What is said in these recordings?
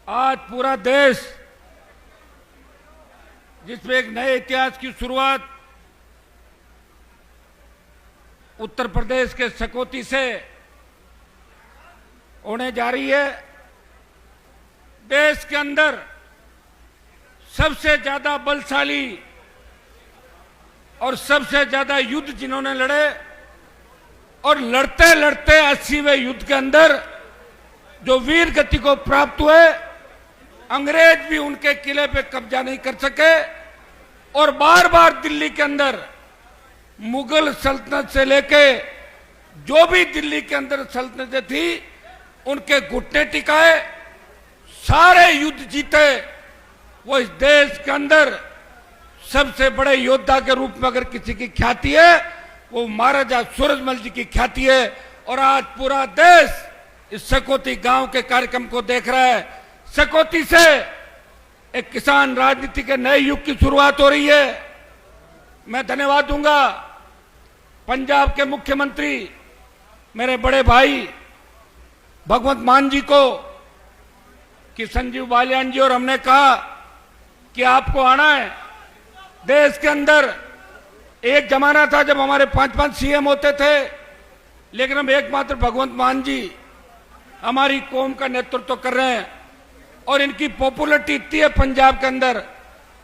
आज पूरा देश जिसमें एक नए इतिहास की शुरुआत उत्तर प्रदेश के सकौती से होने जा रही है। देश के अंदर सबसे ज्यादा बलशाली और सबसे ज्यादा युद्ध जिन्होंने लड़े और लड़ते लड़ते 80वें युद्ध के अंदर जो वीर गति को प्राप्त हुए, अंग्रेज भी उनके किले पे कब्जा नहीं कर सके और बार बार दिल्ली के अंदर मुगल सल्तनत से लेके जो भी दिल्ली के अंदर सल्तनतें थी उनके घुटने टिकाए, सारे युद्ध जीते। वो इस देश के अंदर सबसे बड़े योद्धा के रूप में अगर किसी की ख्याति है वो महाराजा सूरजमल जी की ख्याति है। और आज पूरा देश इस सकौती गांव के कार्यक्रम को देख रहा है। सकौती से एक किसान राजनीति के नए युग की शुरुआत हो रही है। मैं धन्यवाद दूंगा पंजाब के मुख्यमंत्री मेरे बड़े भाई भगवंत मान जी को कि संजीव बालियान जी और हमने कहा कि आपको आना है। देश के अंदर एक जमाना था जब हमारे 5-5 सीएम होते थे, लेकिन हम एकमात्र भगवंत मान जी हमारी कौम का नेतृत्व कर रहे हैं और इनकी पॉपुलरिटी इतनी है पंजाब के अंदर,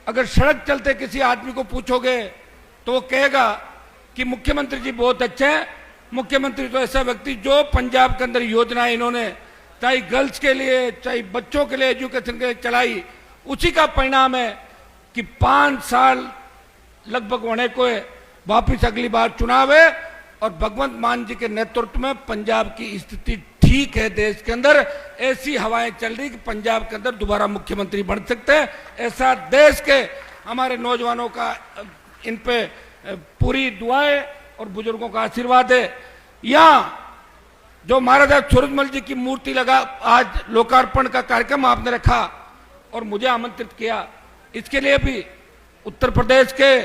अगर सड़क चलते किसी आदमी को पूछोगे तो वो कहेगा कि मुख्यमंत्री जी बहुत अच्छे हैं। मुख्यमंत्री तो ऐसा व्यक्ति जो पंजाब के अंदर योजनाएं इन्होंने चाहे गर्ल्स के लिए चाहे बच्चों के लिए एजुकेशन के लिए चलाई, उसी का परिणाम है कि 5 साल लगभग होने को है, वापिस अगली बार चुनाव है और भगवंत मान जी के नेतृत्व में पंजाब की स्थिति ठीक है। देश के अंदर ऐसी हवाएं चल रही कि पंजाब के अंदर दोबारा मुख्यमंत्री बन सकते हैं। ऐसा देश के हमारे नौजवानों का इन पे पूरी दुआएं और बुजुर्गों का आशीर्वाद है। यहां जो महाराजा सूरजमल जी की मूर्ति लगा, आज लोकार्पण का कार्यक्रम आपने रखा और मुझे आमंत्रित किया, इसके लिए भी उत्तर प्रदेश के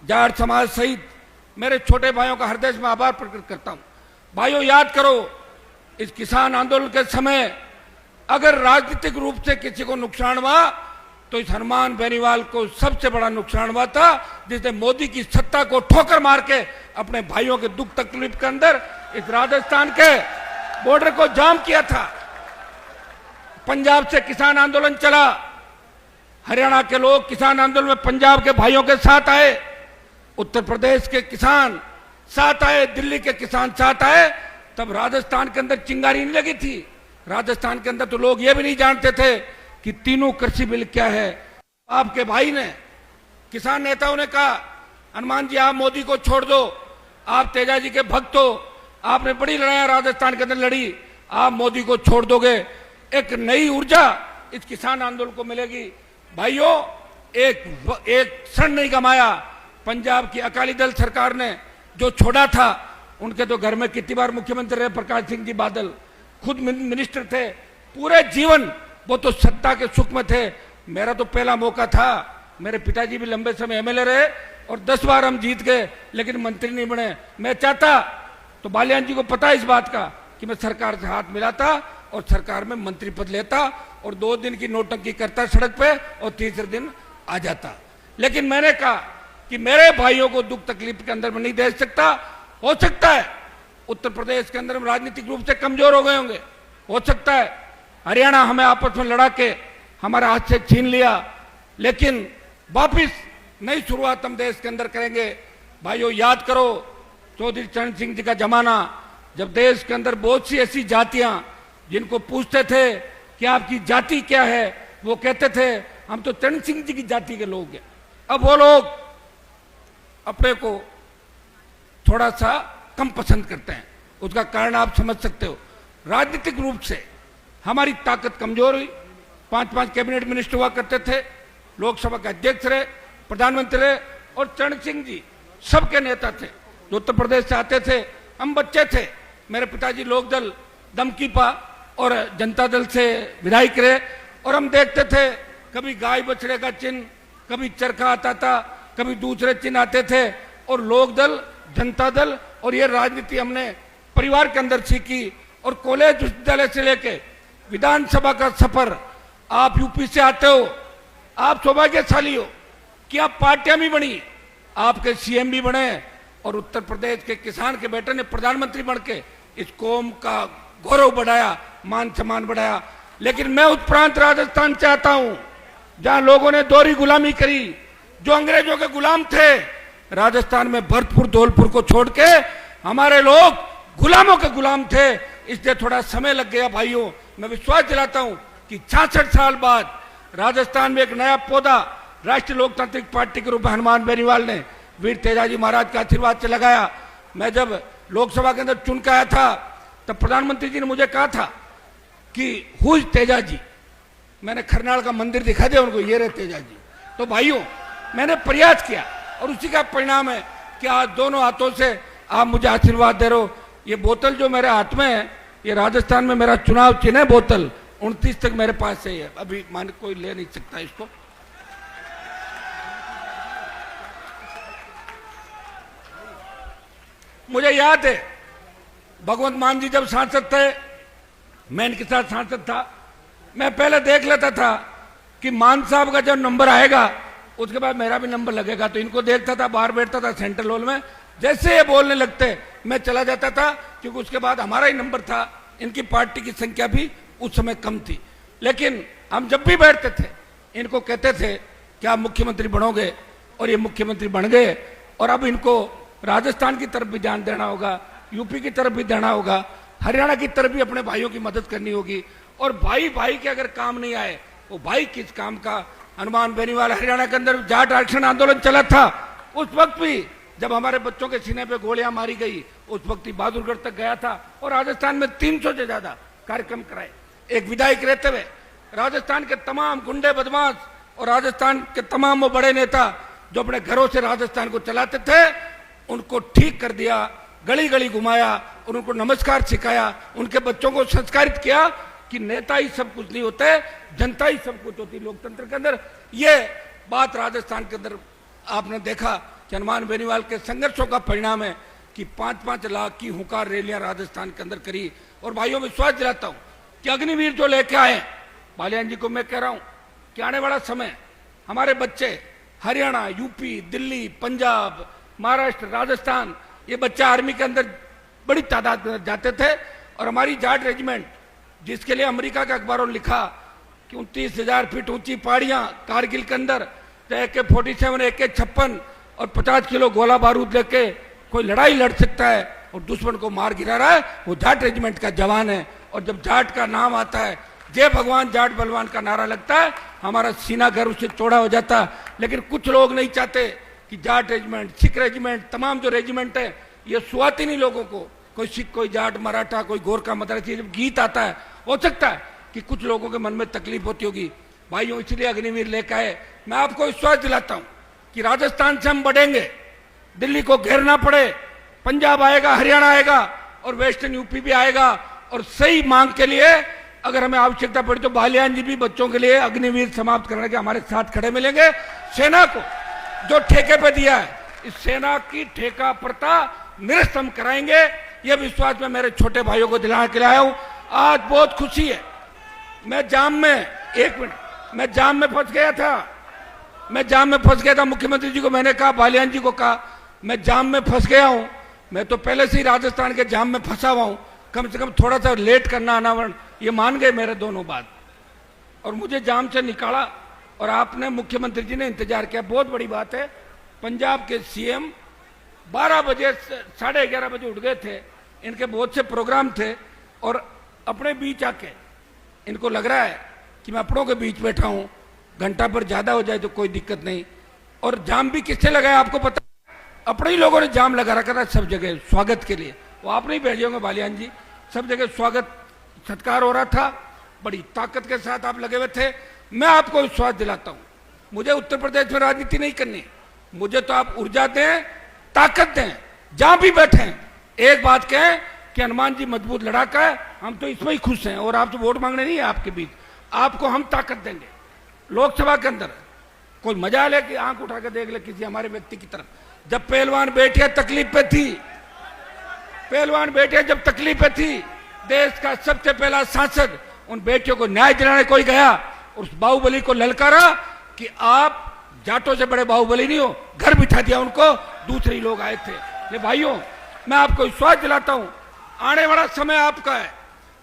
जाट समाज सहित मेरे छोटे भाइयों का हृदय में आभार प्रकट करता हूं। भाइयों, याद करो इस किसान आंदोलन के समय अगर राजनीतिक रूप से किसी को नुकसान हुआ तो इस हनुमान बेनीवाल को सबसे बड़ा नुकसान हुआ था, जिसने मोदी की सत्ता को ठोकर मार के अपने भाइयों के दुख तकलीफ के अंदर इस राजस्थान के बॉर्डर को जाम किया था। पंजाब से किसान आंदोलन चला, हरियाणा के लोग किसान आंदोलन में पंजाब के भाइयों के साथ आए, उत्तर प्रदेश के किसान साथ आए, दिल्ली के किसान साथ आए। तब राजस्थान के अंदर चिंगारी नहीं लगी थी। राजस्थान के अंदर तो लोग ये भी नहीं जानते थे कि तीनों कृषि बिल क्या है। आपके भाई ने, किसान नेताओं ने कहा हनुमान जी आप मोदी को छोड़ दो, आप तेजा जी के भक्त हो, आपने बड़ी लड़ाई राजस्थान के अंदर लड़ी, आप मोदी को छोड़ दोगे, एक नई ऊर्जा इस किसान आंदोलन को मिलेगी। भाइयों, एक क्षण नहीं गमाया। पंजाब की अकाली दल सरकार ने जो छोड़ा था, उनके तो घर में कितनी बार मुख्यमंत्री रहे प्रकाश सिंह जी बादल, खुद मिनिस्टर थे, पूरे जीवन वो तो सत्ता के सुख में थे। मेरा तो पहला मौका था, मेरे पिताजी भी लंबे समय एमएलए रहे और 10 बार हम जीत गए लेकिन मंत्री नहीं बने। मैं चाहता तो बालियान जी को पता है इस बात का कि मैं सरकार से हाथ मिलाता और सरकार में मंत्री पद लेता और 2 दिन की नोटंकी करता सड़क पे और तीसरे दिन आ जाता। लेकिन मैंने कहा कि मेरे भाइयों को दुख तकलीफ के अंदर में नहीं दे सकता। हो सकता है उत्तर प्रदेश के अंदर हम राजनीतिक रूप से कमजोर हो गए होंगे, हो सकता है हरियाणा हमें आपस में लड़ा के हमारे हाथ से छीन लिया, लेकिन वापिस नई शुरुआत हम देश के अंदर करेंगे। भाइयों, याद करो चौधरी चरण सिंह जी का जमाना, जब देश के अंदर बहुत सी ऐसी जातियां जिनको पूछते थे कि आपकी जाति क्या है, वो कहते थे हम तो चरण सिंह जी की जाति के लोग हैं। अब वो लोग अपने को थोड़ा सा कम पसंद करते हैं। उसका कारण आप समझ सकते हो। राजनीतिक रूप से हमारी ताकत कमजोर हुई। 5-5 कैबिनेट मिनिस्टर हुआ करते थे, लोकसभा के अध्यक्ष रहे, प्रधानमंत्री रहे और चरण सिंह जी सबके नेता थे जो उत्तर प्रदेश से आते थे। हम बच्चे थे, मेरे पिताजी लोकदल दमकीपा और जनता दल से विधायक रहे और हम देखते थे कभी गाय बछड़े का चिन्ह, कभी चरखा आता था, कभी दूसरे चिन्ह आते थे और लोकदल, जनता दल और ये राजनीति हमने परिवार के अंदर सीखी और कॉलेज विश्वविद्यालय से लेके विधानसभा का सफर आप यूपी से आते हो, आप सौभाग्यशाली हो कि आप पार्टियां भी बनी, आपके सीएम भी बने और उत्तर प्रदेश के किसान के बेटे ने प्रधानमंत्री बन के इस कौम का गौरव बढ़ाया, मान सम्मान बढ़ाया। लेकिन मैं उस प्रांत राजस्थान चाहता हूं जहां लोगों ने दोहरी गुलामी करी, जो अंग्रेजों के गुलाम थे। राजस्थान में भरतपुर धौलपुर को छोड़ के हमारे लोग गुलामों के गुलाम थे, इसलिए थोड़ा समय लग गया। भाइयों, मैं विश्वास दिलाता हूं कि 66 साल बाद राजस्थान में एक नया पौधा राष्ट्रीय लोकतांत्रिक पार्टी के रूप में हनुमान बेनीवाल ने वीर तेजाजी महाराज के आशीर्वाद से लगाया। मैं जब लोकसभा के अंदर चुन के आया था तब प्रधानमंत्री जी ने मुझे कहा था कि हुई तेजाजी, मैंने खरनाल का मंदिर दिखा दिया उनको, ये रहे तेजाजी। तो भाइयों, मैंने प्रयास किया और उसी का परिणाम है कि आज दोनों हाथों से आप मुझे आशीर्वाद दे रहे हो। ये बोतल जो मेरे हाथ में है, ये राजस्थान में मेरा चुनाव चिन्ह है बोतल, 29 तक मेरे पास से है, अभी मान कोई ले नहीं सकता इसको। मुझे याद है भगवंत मान जी जब सांसद थे, मैं इनके साथ सांसद था, मैं पहले देख लेता था कि मान साहब का जब नंबर आएगा उसके बाद मेरा भी नंबर लगेगा, तो इनको देखता था, बाहर बैठता था सेंट्रल हॉल में, जैसे ये बोलने लगते मैं चला जाता था, क्योंकि उसके बाद हमारा ही नंबर था। इनकी पार्टी की संख्या भी उस समय कम थी, लेकिन हम जब भी बैठते थे इनको कहते थे कि आप मुख्यमंत्री बनोगे, और ये मुख्यमंत्री बन गए। और अब इनको राजस्थान की तरफ भी ध्यान देना होगा, यूपी की तरफ भी देना होगा, हरियाणा की तरफ भी अपने भाइयों की मदद करनी होगी। और भाई भाई के अगर काम नहीं आए, वो भाई किस काम का। हनुमान बेनीवाल, हरियाणा के अंदर जाट आरक्षण आंदोलन चला था, उस वक्त भी जब हमारे बच्चों के सीने पे गोलियां मारी गई, उस वक्त ही बहादुरगढ़ तक गया था और राजस्थान में 300 से ज्यादा कार्यक्रम कराए। एक विधायक रहते हुए राजस्थान के तमाम गुंडे बदमाश और राजस्थान के तमाम वो बड़े नेता जो अपने घरों से राजस्थान को चलाते थे, उनको ठीक कर दिया, गली गली घुमाया और उनको नमस्कार सिखाया, उनके बच्चों को संस्कारित किया कि नेता ही सब कुछ नहीं होते, जनता ही सब कुछ होती लोकतंत्र के अंदर। ये बात राजस्थान के अंदर आपने देखा कि हनुमान बेनीवाल के संघर्षों का परिणाम है कि 5-5 लाख की हुंकार रैलियां राजस्थान के अंदर करी। और भाइयों, विश्वास दिलाता हूं कि अग्निवीर जो लेके आए बालियान जी को, मैं कह रहा हूं कि आने वाला समय हमारे बच्चे हरियाणा, यूपी, दिल्ली, पंजाब, महाराष्ट्र, राजस्थान, ये बच्चे आर्मी के अंदर बड़ी तादाद में जाते थे। और हमारी जाट रेजिमेंट, जिसके लिए अमेरिका के अखबारों ने लिखा कि 29,000 फीट ऊंची पहाड़ियां कारगिल के अंदर, AK-47, AK-56 और 50 किलो गोला बारूद लेके कोई लड़ाई लड़ सकता है और दुश्मन को मार गिरा रहा है, वो जाट रेजिमेंट का जवान है। और जब जाट का नाम आता है, जय भगवान जाट बलवान का नारा लगता है, हमारा सीना गर्व से चौड़ा हो जाता है। लेकिन कुछ लोग नहीं चाहते कि जाट रेजिमेंट, सिख रेजिमेंट, तमाम जो रेजिमेंट है, ये सुहाती नहीं लोगों को, कोई सिख, कोई जाट, मराठा, कोई गोरखा, मद्रासी, जब गीत आता है हो सकता है कि कुछ लोगों के मन में तकलीफ होती होगी। भाइयों, इसलिए अग्निवीर लेकर आए। मैं आपको विश्वास दिलाता हूं कि राजस्थान से हम बढ़ेंगे, दिल्ली को घेरना पड़े, पंजाब आएगा, हरियाणा आएगा और वेस्टर्न यूपी भी आएगा। और सही मांग के लिए अगर हमें आवश्यकता पड़ी तो बालियान जी भी बच्चों के लिए अग्निवीर समाप्त करने के हमारे साथ खड़े मिलेंगे। सेना को जो ठेके पे दिया है, इस सेना की ठेका प्रथा निरस्त हम कराएंगे। यह विश्वास मैं मेरे छोटे भाइयों को दिलाने के लिए आया हूं। आज बहुत खुशी है, मैं जाम में, एक मिनट, मैं जाम में फंस गया था, मुख्यमंत्री जी को मैंने कहा, बालियान जी को कहा, मैं जाम में फंस गया हूं। मैं तो पहले से ही राजस्थान के जाम में फंसा हुआ हूं, कम से कम थोड़ा सा लेट करना अनावरण, ये मान गए मेरे दोनों बात और मुझे जाम से निकाला। और आपने, मुख्यमंत्री जी ने इंतजार किया, बहुत बड़ी बात है। पंजाब के सीएम 12 बजे, 11:30 बजे उठ गए थे, इनके बहुत से प्रोग्राम थे और अपने बीच आके इनको लग रहा है कि मैं अपनों के बीच बैठा हूं, घंटा पर ज्यादा हो जाए तो कोई दिक्कत नहीं। और जाम भी किससे लगाया आपको पता, अपने ही लोगों ने जाम लगा रखा था सब जगह स्वागत के लिए, वो आप नहीं भेजे होंगे बालियान जी, सब जगह स्वागत सत्कार हो रहा था, बड़ी ताकत के साथ आप लगे हुए थे। मैं आपको विश्वास दिलाता हूं, मुझे उत्तर प्रदेश में राजनीति नहीं करनी, मुझे तो आप ऊर्जा दें, ताकत दें, जहां भी बैठे एक बात कहें कि हनुमान जी मजबूत लड़ाका है, हम तो इसमें ही खुश हैं। और आपसे वोट मांगने नहीं है आपके बीच, आपको हम ताकत देंगे। लोकसभा के अंदर कोई मजा ले कि आंख उठा के देख ले किसी हमारे व्यक्ति की तरफ। जब पहलवान बेटियां तकलीफ पे थी, पहलवान बेटियां जब तकलीफ पे थी, देश का सबसे पहला सांसद उन बेटियों को न्याय दिलाने कोई गया उस बाहुबली को ललकारा कि आप जाटों से बड़े बाहुबली नहीं हो, घर बिठा दिया उनको, दूसरे लोग आए थे। ले भाइयों, मैं आपको विश्वास दिलाता हूं, आने वाला समय आपका है।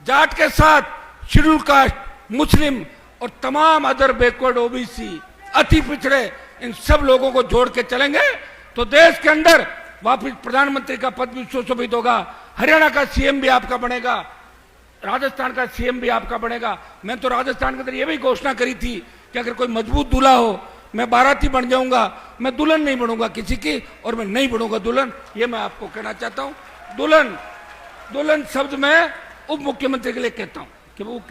जाट के साथ शेड्यूल कास्ट, मुस्लिम और तमाम अदर बैकवर्ड ओबीसी, अति पिछड़े, इन सब लोगों को जोड़ के चलेंगे तो देश के अंदर वापिस प्रधानमंत्री का पद भी सुशोभित होगा, हरियाणा का सीएम भी आपका बनेगा, राजस्थान का सीएम भी आपका बनेगा। मैं तो राजस्थान के अंदर ये भी घोषणा करी थी कि अगर कोई मजबूत दूल्हा हो, मैं बाराती बन जाऊंगा, मैं दुल्हन नहीं बनूंगा किसी की, और मैं नहीं बनूंगा दुल्हन। ये मैं आपको कहना चाहता हूं। दुल्हन, दुल्हन शब्द मैं उप मुख्यमंत्री के लिए कहता हूं कि वो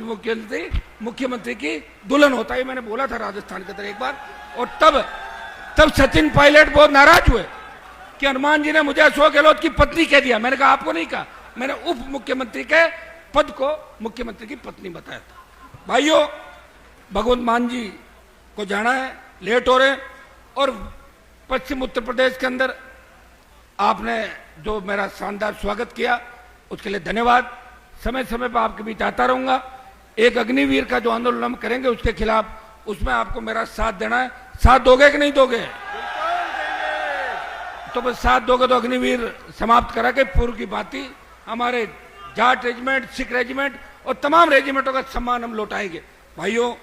मुख्यमंत्री की दुल्हन होता है। मैंने बोला था राजस्थान के अंदर एक बार, और तब सचिन पायलट बहुत नाराज हुए कि हनुमान जी ने मुझे अशोक गहलोत की पत्नी कह दिया। मैंने कहा आपको नहीं कहा, मैंने उप मुख्यमंत्री के पद को मुख्यमंत्री की पत्नी बताया था। भाइयों, भगवंत मान जी को जाना है, लेट हो रहे हैं, और पश्चिम उत्तर प्रदेश के अंदर आपने जो मेरा शानदार स्वागत किया उसके लिए धन्यवाद। समय समय पर आपके बीच आता रहूंगा। एक अग्निवीर का जो आंदोलन हम करेंगे उसके खिलाफ, उसमें आपको मेरा साथ देना है। साथ दोगे कि नहीं दोगे? तो बस साथ दोगे तो अग्निवीर समाप्त करा के पूर्व की बाती हमारे जाट रेजिमेंट, सिख रेजिमेंट और तमाम रेजिमेंटों का सम्मान हम लौटाएंगे। भाइयों,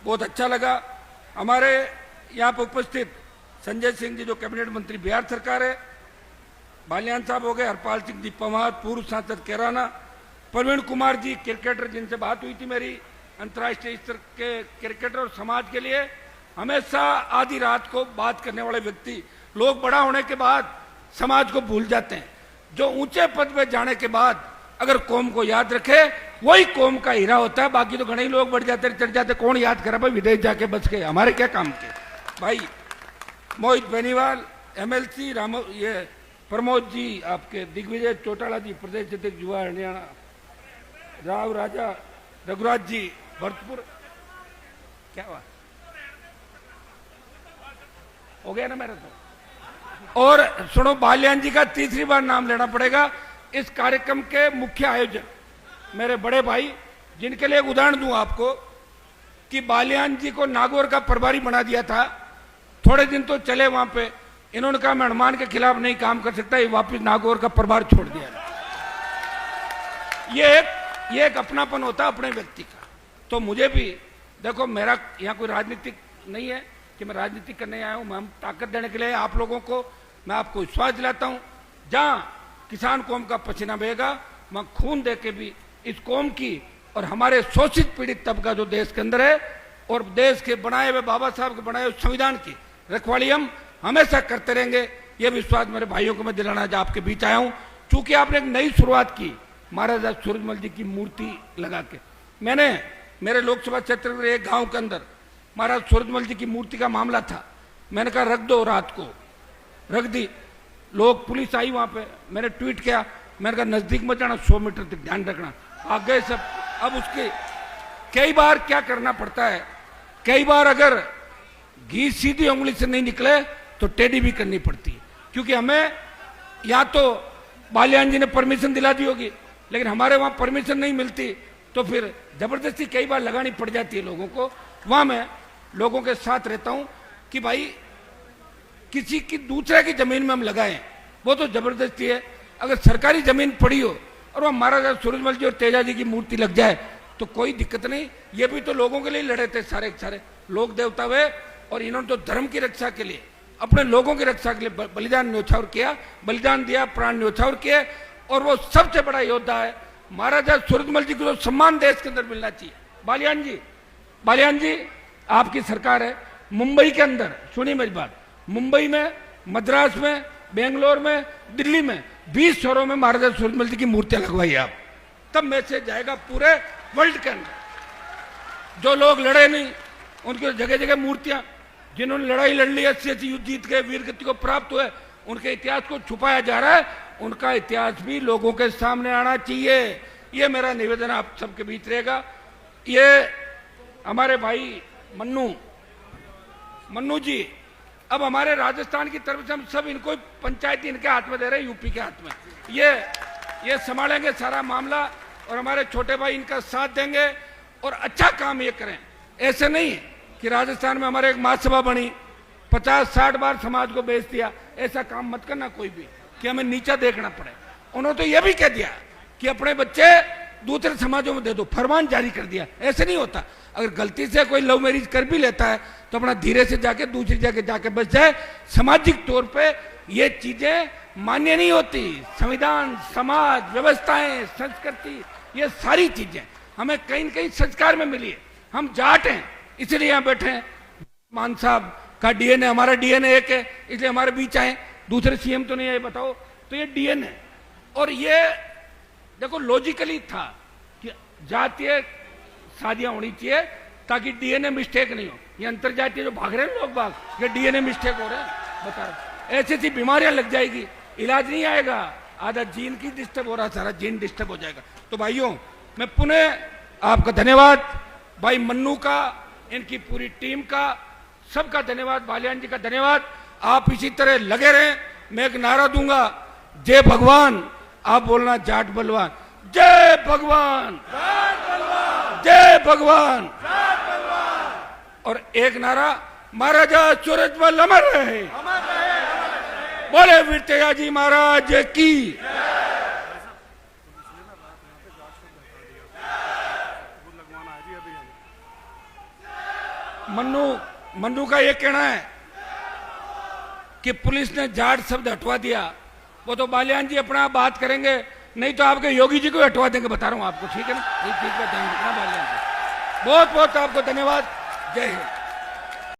बहुत अच्छा लगा। हमारे यहाँ पर उपस्थित संजय सिंह जी जो कैबिनेट मंत्री बिहार सरकार है, बालियान साहब हो गए, हरपाल सिंह जी पंवार पूर्व सांसद कैराना, प्रवीण कुमार जी क्रिकेटर जिनसे बात हुई थी मेरी, अंतर्राष्ट्रीय स्तर के क्रिकेटर और समाज के लिए हमेशा आधी रात को बात करने वाले व्यक्ति। लोग बड़ा होने के बाद समाज को भूल जाते हैं। जो ऊंचे पद पे जाने के बाद अगर कौम को याद रखे वही कौम का हीरा होता है। बाकी तो घणे लोग बढ़ जाते, चढ़ जाते, कौन याद करा भाई, विदेश जाके बच गए, हमारे क्या काम के। भाई मोहित बेनीवाल, एमएलसी ये प्रमोद जी, आपके दिग्विजय चौटाला जी प्रदेश अध्यक्ष युवा हरियाणा, राव राजा रघुराज जी भरतपुर, क्या हुआ, हो गया ना मेरा तो। और सुनो, बालियान जी का तीसरी बार नाम लेना पड़ेगा। इस कार्यक्रम के मुख्य आयोजक मेरे बड़े भाई, जिनके लिए एक उदाहरण दूं आपको कि बालियान जी को नागौर का प्रभारी बना दिया था। थोड़े दिन तो चले वहां पे, इन्होंने कहा मैं हनुमान के खिलाफ नहीं काम कर सकता, ये वापस नागौर का प्रभार छोड़ दिया। ये एक अपनापन होता है अपने व्यक्ति का। तो मुझे भी देखो, मेरा यहाँ कोई राजनीतिक नहीं है कि मैं राजनीति करने आया हूं, हम ताकत देने के लिए आप लोगों को मैं आपको विश्वास दिलाता हूं। जहां किसान कौम का पसीना बहेगा वहां खून दे के भी इस कौम की और हमारे शोषित पीड़ित तबका जो देश के अंदर है और देश के बनाए हुए बाबा साहब के बनाए हुए संविधान की रखवाली हम हमेशा करते रहेंगे। यह विश्वास मेरे भाइयों को मैं दिलाना आज आपके बीच आया हूं। चूंकि आपने एक नई शुरुआत की महाराजा सूरजमल जी की मूर्ति लगा के, मैंने मेरे लोकसभा क्षेत्र में एक गांव के अंदर महाराज सूरजमल जी की मूर्ति का मामला था। मैंने कहा रख दो, रात को रख दी। लोग, पुलिस आई वहां पे, मैंने ट्वीट किया, मैंने कहा नजदीक मत जाना, 100 मीटर तक ध्यान रखना। आ गए सब। अब उसके कई बार क्या करना पड़ता है, कई बार अगर घी सीधी उंगली से नहीं निकले तो टेढ़ी भी करनी पड़ती है। क्योंकि हमें या तो बालियान जी ने परमिशन दिला दी होगी, लेकिन हमारे वहां परमिशन नहीं मिलती, तो फिर जबरदस्ती कई बार लगानी पड़ जाती है लोगों को। वहां मैं लोगों के साथ रहता हूं कि भाई किसी की दूसरे की जमीन में हम लगाएं, वो तो जबरदस्ती है। अगर सरकारी जमीन पड़ी हो और वहां महाराजा सूरजमल जी और तेजा जी की मूर्ति लग जाए तो कोई दिक्कत नहीं। ये भी तो लोगों के लिए लड़े थे, सारे सारे लोग देवता हुए, और इन्होंने तो धर्म की रक्षा के लिए, अपने लोगों की रक्षा के लिए बलिदान न्योछावर किया, बलिदान दिया, प्राण न्योछावर किए। और वो सबसे बड़ा योद्धा है महाराजा सूरजमल जी को, जो सम्मान देश के अंदर मिलना चाहिए। बालियान जी आपकी सरकार है, मुंबई के अंदर, सुनिए मेरी बात, मुंबई में, मद्रास में, बेंगलोर में, दिल्ली में 20 शहरों में महाराजा सूरजमल जी की मूर्तियां लगवाई आप, तब मैसेज जाएगा पूरे वर्ल्ड के अंदर। जो लोग लड़े नहीं उनकी जगह जगह मूर्तियां, जिन्होंने लड़ाई लड़ ली, 80 युद्ध जीत गए, वीर गति को प्राप्त हुए, उनके इतिहास को छुपाया जा रहा है। उनका इतिहास भी लोगों के सामने आना चाहिए। ये मेरा निवेदन आप सबके बीच रहेगा। ये हमारे भाई मन्नू जी, अब हमारे राजस्थान की तरफ से हम सब इनको पंचायती इनके हाथ में दे रहे हैं, यूपी के हाथ में। ये संभालेंगे सारा मामला और हमारे छोटे भाई इनका साथ देंगे और अच्छा काम ये करें। ऐसे नहीं है कि राजस्थान में हमारे एक महासभा बनी, 50-60 बार समाज को बेच दिया। ऐसा काम मत करना कोई भी कि हमें नीचा देखना पड़े। उन्होंने तो यह भी कह दिया कि अपने बच्चे दूसरे समाजों में दे दो, फरमान जारी कर दिया। ऐसे नहीं होता। अगर गलती से कोई लव मैरिज कर भी लेता है तो अपना धीरे से जाके दूसरी जगह जाके बच जाए। सामाजिक तौर पे ये चीजें मान्य नहीं होती। संविधान, समाज, व्यवस्थाएं, संस्कृति, ये सारी चीजें हमें कहीं न कहीं संस्कार में मिली है। हम जाट हैं इसलिए यहाँ बैठे हैं। मान साहब का डीएनए, हमारा डीएनए एक है इसलिए हमारे बीच आए, दूसरे सीएम तो नहीं है। बताओ, तो ये डीएनए। और ये देखो लॉजिकली था कि जातीय शादियां होनी चाहिए ताकि डीएनए मिस्टेक नहीं हो। ये अंतरजातीय जो भाग रहे हैं लोग बाग, ये डीएनए मिस्टेक हो रहे हैं। बता रहे ऐसी ऐसी बीमारियां लग जाएगी, इलाज नहीं आएगा। आधा जीन की डिस्टर्ब हो रहा, सारा जीन डिस्टर्ब हो जाएगा। तो भाइयों, मैं पुनः आपका धन्यवाद, भाई मन्नू का, इनकी पूरी टीम का, सबका धन्यवाद, बालियान जी का धन्यवाद। आप इसी तरह लगे रहें। मैं एक नारा दूंगा, जय भगवान। आप बोलना जाट बलवान, जय भगवान, जय भगवान। और एक नारा, महाराजा सूरजमल अमर रहे, बोले वीर तेजाजी महाराज की। मन्नू का ये कहना है कि पुलिस ने जाट शब्द हटवा दिया। वो तो बालियान जी अपना बात करेंगे, नहीं तो आपके योगी जी को हटवा देंगे। बता रहा हूं आपको, ठीक है ना? इस चीज का ध्यान रखना बालियान जी। बहुत बहुत आपको धन्यवाद। जय हिंद।